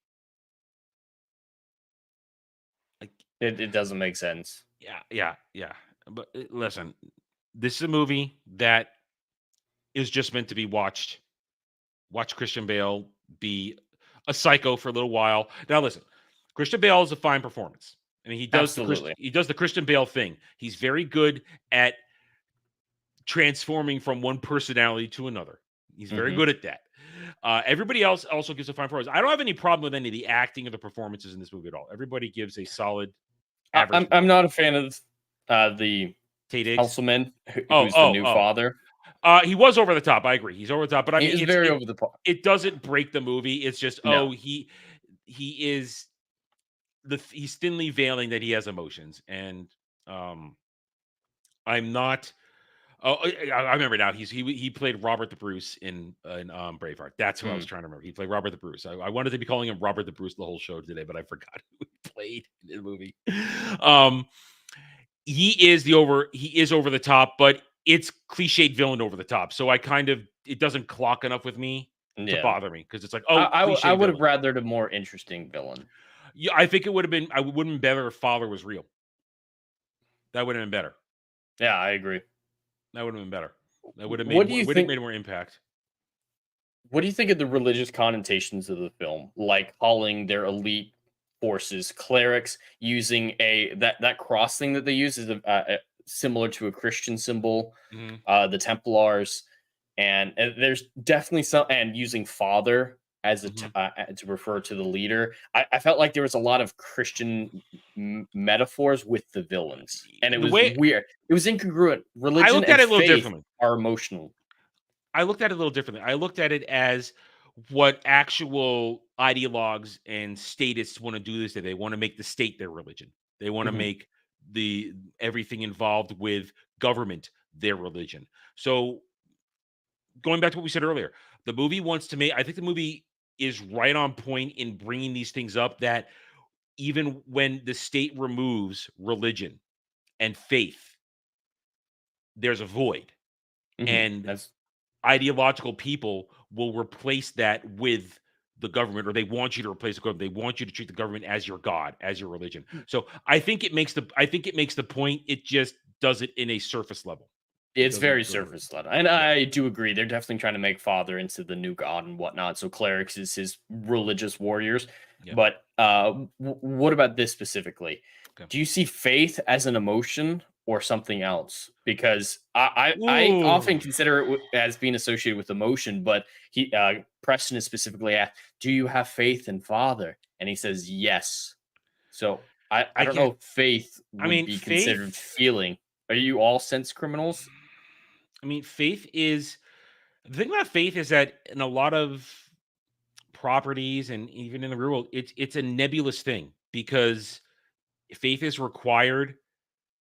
It doesn't make sense. Yeah. But listen, this is a movie that is just meant to be watched. Watch Christian Bale be a psycho for a little while. Now, listen, Christian Bale is a fine performance. I mean, he does the Christian Bale thing. He's very good at transforming from one personality to another. He's very good at that. Everybody else also gives a fine performance. I don't have any problem with any of the acting or the performances in this movie at all. Everybody gives a solid average. I'm not a fan of the Helsman, who's the new father. He was over the top. I agree. He's over the top, but I mean, it's very over the top. It doesn't break the movie. It's just he's thinly veiling that he has emotions, and I'm not. Oh, I remember now. He played Robert the Bruce in Braveheart. That's who I was trying to remember. He played Robert the Bruce. I wanted to be calling him Robert the Bruce the whole show today, but I forgot who he played in the movie. He is over the top, but it's cliched villain over the top. So it doesn't clock enough with me to bother me because it's like, I would have rathered a more interesting villain. Yeah, I think it would have been. I wouldn't have been better if Father was real. That would have been better. Yeah, I agree. That would have been better. That would have made more impact. What do you think of the religious connotations of the film, like calling their elite forces clerics, using that cross thing that they use is similar to a Christian symbol, the Templars, and there's definitely some, and using Father as to refer to the leader. I felt like there was a lot of Christian metaphors with the villains, and it was weird. It was incongruent. Religion and faith are emotional. I looked at it a little differently. I looked at it as what actual ideologues and statists want to do this. They want to make the state their religion. They want to make the everything involved with government their religion. So going back to what we said earlier, the movie wants to make, I think the movie is right on point in bringing these things up, that even when the state removes religion and faith, there's a void. And That's ideological people will replace that with the government, or they want you to replace the government. They want you to treat the government as your God, as your religion. So I think it makes the point. It just does it in a surface level. It's very surface level. And I do agree. They're definitely trying to make Father into the new god and whatnot. So clerics is his religious warriors. Yeah. But what about this specifically? Okay. Do you see faith as an emotion or something else? Because I often consider it as being associated with emotion, but Preston is specifically asked, do you have faith in Father? And he says, yes. So I don't know if faith would be considered feeling. Are you all sense criminals? I mean, faith is, the thing about faith is that in a lot of properties and even in the real world, it's a nebulous thing, because faith is required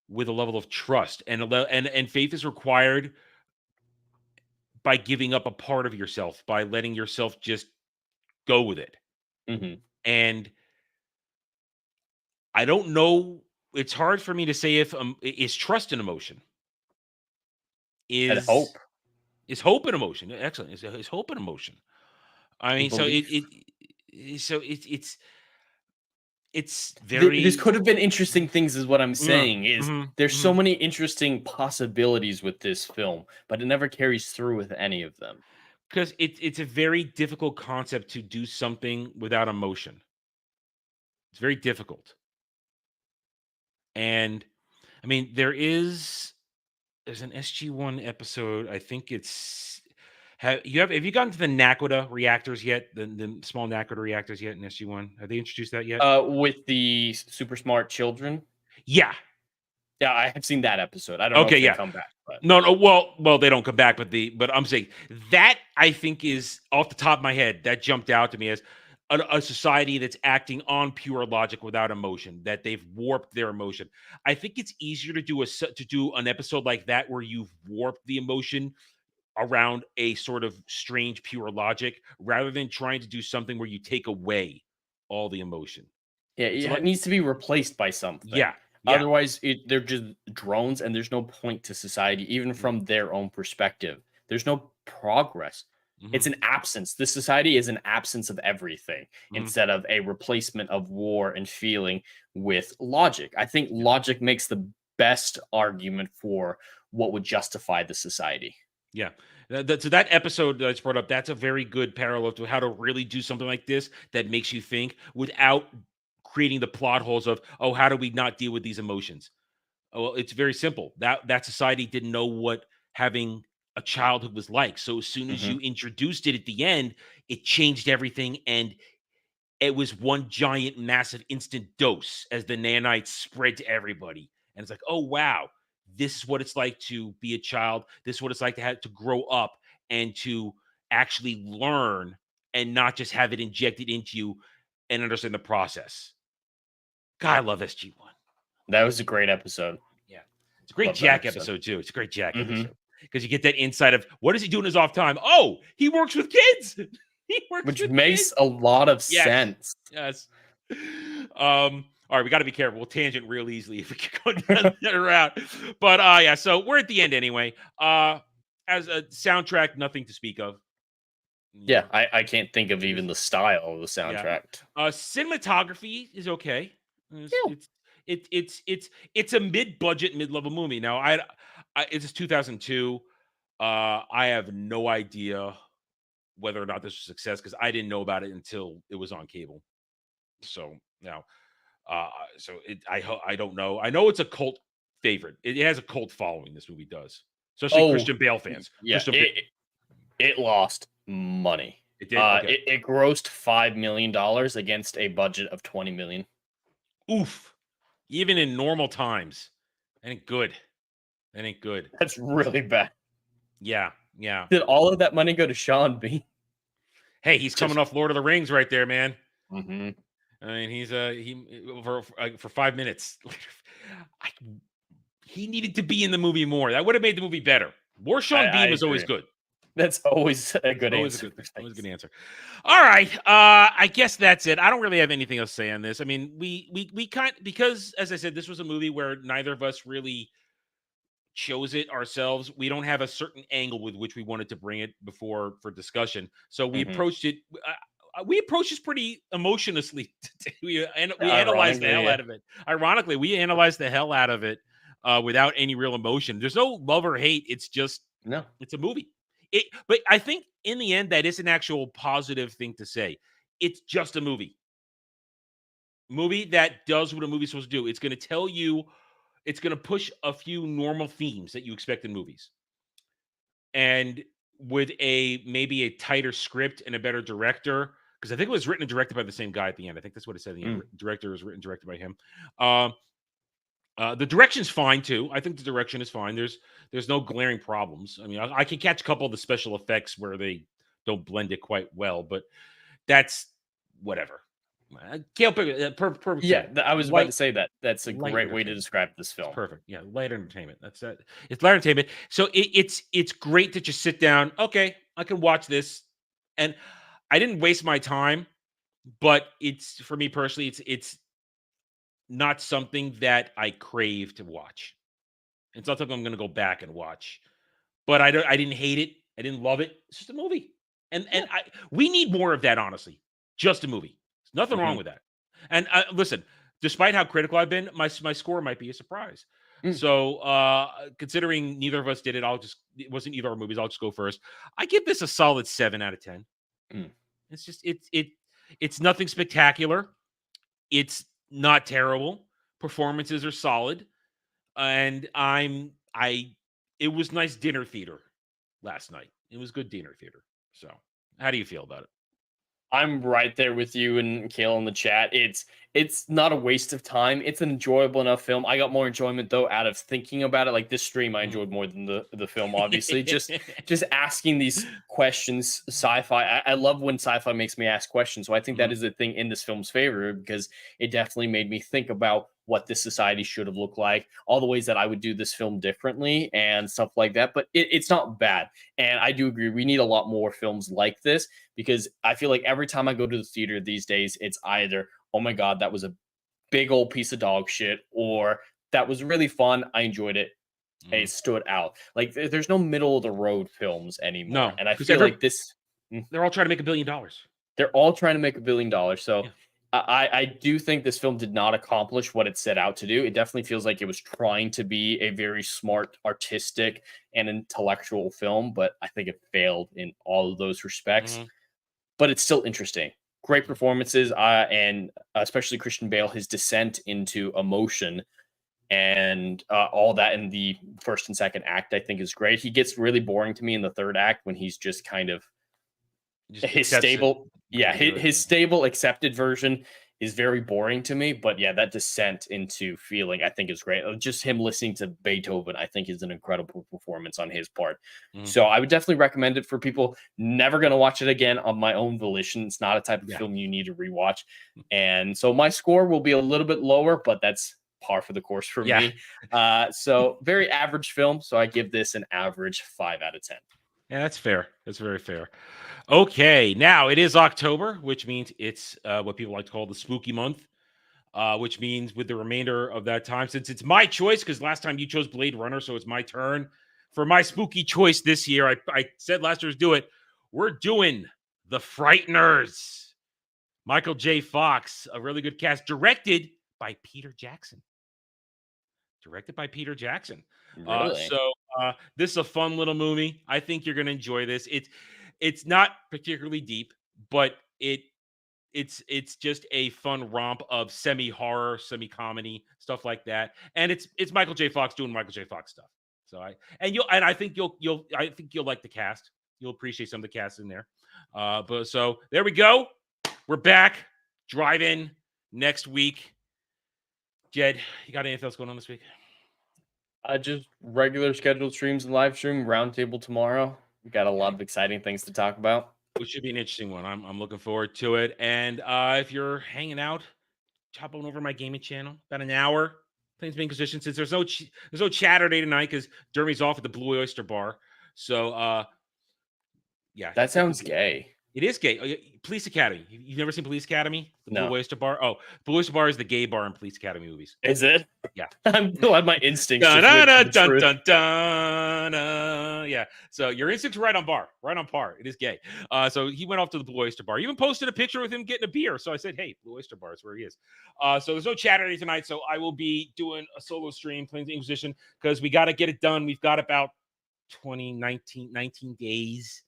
with a level of trust, and faith is required by giving up a part of yourself, by letting yourself just go with it. And I don't know, it's hard for me to say if is trust an emotion? Is hope? Is hope an emotion? Excellent. Is hope an emotion? I mean, so it's very. This could have been interesting things, is what I'm saying. There's so many interesting possibilities with this film, but it never carries through with any of them. Because it's a very difficult concept to do something without emotion. It's very difficult. And I mean, there's an SG-1 episode. I think it's have you gotten to the Nakoda reactors yet? The small Nakoda reactors yet in SG-1? Have they introduced that yet? With the super smart children? Yeah. Yeah, I have seen that episode. I don't know if they come back. But. No, well, they don't come back, but I'm saying that, I think, is off the top of my head, that jumped out to me as a society that's acting on pure logic without emotion, that they've warped their emotion. I think it's easier to do an episode like that where you've warped the emotion around a sort of strange pure logic, rather than trying to do something where you take away all the emotion. Yeah, it needs to be replaced by something. Yeah. Otherwise, they're just drones, and there's no point to society, even from their own perspective. There's no progress. It's an absence. This society is an absence of everything, instead of a replacement of war and feeling with logic. I think logic makes the best argument for what would justify the society. Yeah. So that episode that's brought up, that's a very good parallel to how to really do something like this that makes you think without creating the plot holes of, oh, how do we not deal with these emotions? Oh, well, it's very simple. That society didn't know what having a childhood was like. So as soon as you introduced it at the end, it changed everything, and it was one giant, massive, instant dose as the nanites spread to everybody. And it's like, oh, wow, this is what it's like to be a child. This is what it's like to have to grow up and to actually learn, and not just have it injected into you and understand the process. God, I love SG-1. That was a great episode. Yeah. It's a great Jack episode, too. It's a great Jack episode. Because you get that insight of, what does he do in his off time? Oh, he works with kids. Which makes a lot of sense. Yes. All right, we got to be careful. We'll tangent real easily if we keep going down that route. But yeah, so we're at the end anyway. As a soundtrack, nothing to speak of. Yeah, I can't think of even the style of the soundtrack. Yeah. Cinematography is okay. It's a mid-budget, mid-level movie. Now, it's 2002. I have no idea whether or not this was a success, because I didn't know about it until it was on cable. So now, I don't know. I know it's a cult favorite. It has a cult following. This movie does, especially Christian Bale fans. Yeah, it lost money. It did. Okay. It grossed $5 million against a budget of $20 million. Oof! Even in normal times, that ain't good. That ain't good. That's really bad. Yeah. Did all of that money go to Sean Bean? Hey, he's coming off Lord of the Rings right there, man. Mm-hmm. I mean, he's for 5 minutes. He needed to be in the movie more. That would have made the movie better. More Sean Bean is always good. That's always a good answer. Always a good answer. All right, I guess that's it. I don't really have anything else to say on this. I mean, we because as I said, this was a movie where neither of us really chose it ourselves. We don't have a certain angle with which we wanted to bring it for discussion. So we approached it. We approached this pretty emotionlessly. We analyzed the hell out of it. Ironically, we analyzed the hell out of it without any real emotion. There's no love or hate. It's just it's a movie. But I think in the end, that is an actual positive thing to say. It's just a movie. Movie that does what a movie's supposed to do. It's going to tell you, it's going to push a few normal themes that you expect in movies. And with maybe a tighter script and a better director, because I think it was written and directed by the same guy at the end. I think that's what it said in the end. Director was written and directed by him. The direction's fine too. I think the direction is fine. There's no glaring problems. I mean, I can catch a couple of the special effects where they don't blend it quite well, but that's whatever. Perfect. Yeah, I was about to say that. That's a great way to describe this film. It's perfect. Yeah, light entertainment. That's that. It's light entertainment. So it's great to just sit down. Okay, I can watch this, and I didn't waste my time. But it's for me personally, it's not something that I crave to watch. It's not something I'm going to go back and watch. But I didn't hate it. I didn't love it. It's just a movie, and we need more of that. Honestly, just a movie. There's nothing wrong with that. And listen, despite how critical I've been, my score might be a surprise. So considering neither of us did it, it wasn't either of our movies. I'll just go first. I give this a solid 7 out of 10. It's just it's nothing spectacular. It's not terrible. Performances are solid, and it was nice dinner theater last night. It was good dinner theater. So, how do you feel about it? I'm right there with you and Kale in the chat. It's not a waste of time. It's an enjoyable enough film. I got more enjoyment though out of thinking about it. Like this stream, I enjoyed more than the film. Obviously, just asking these questions. Sci-fi. I love when sci-fi makes me ask questions. So I think that is a thing in this film's favor because it definitely made me think about what this society should have looked like, all the ways that I would do this film differently and stuff like that. But it's not bad. And I do agree. We need a lot more films like this because I feel like every time I go to the theater these days, it's either, oh my God, that was a big old piece of dog shit, or that was really fun. I enjoyed it. It stood out. Like there's no middle of the road films anymore. No, and I feel like this, they're all trying to make $1 billion. They're all trying to make $1 billion. So I do think this film did not accomplish what it set out to do. It definitely feels like it was trying to be a very smart, artistic, and intellectual film, but I think it failed in all of those respects. But it's still interesting. Great performances, and especially Christian Bale, his descent into emotion and all that in the first and second act, I think is great. He gets really boring to me in the third act when he's just kind of his stable accepted version is very boring to me, but yeah, that descent into feeling I think is great. Just him listening to Beethoven I think is an incredible performance on his part. So I would definitely recommend it for people never going to watch it again on my own volition. It's not a type of film you need to rewatch, and so my score will be a little bit lower, but that's par for the course for me. So very average film, so I give this an average 5 out of 10. Yeah, that's fair. That's very fair. Okay, now it is October, which means it's what people like to call the spooky month, which means with the remainder of that time, since it's my choice, because last time you chose Blade Runner, so it's my turn for my spooky choice this year. I said last year's do it. We're doing The Frighteners. Michael J. Fox, a really good cast, directed by Peter Jackson. Really? So this is a fun little movie. I think you're going to enjoy this. It's not particularly deep, but it's just a fun romp of semi-horror, semi-comedy, stuff like that. And it's Michael J. Fox doing Michael J. Fox stuff. So I think you'll like the cast. You'll appreciate some of the cast in there. But so there we go. We're back. Drive-in next week. Jed, you got anything else going on this week? Just regular scheduled streams and live stream, roundtable tomorrow. We got a lot of exciting things to talk about. which should be an interesting one. I'm looking forward to it. And if you're hanging out, hop on over to my gaming channel. About an hour. Things being positioned since there's no Chatterday tonight because Dermy's off at the Blue Oyster Bar. So yeah, That sounds gay. It is gay. Police Academy. You've never seen Police Academy? The No. Blue Oyster Bar. Oh, Blue Oyster Bar is the gay bar in Police Academy movies. Is it? Yeah. I'm glad my instincts. Dun, just dun, went dun, for the dun, truth. dun, dun, yeah. So your instincts are right on par. It is gay. So he went off to the Blue Oyster Bar. He even posted a picture with him getting a beer. So I said, hey, Blue Oyster Bar is where he is. So there's no Chatterday tonight. So I will be doing a solo stream playing the Inquisition because we got to get it done. We've got about 19 days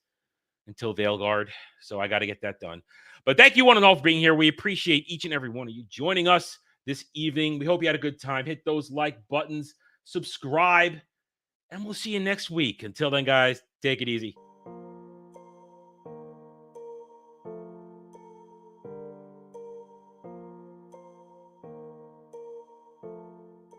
until Veilguard. So I got to get that done. But thank you one and all for being here. We appreciate each and every one of you joining us this evening. We hope you had a good time. Hit those like buttons, subscribe, and we'll see you next week. Until then, guys, take it easy.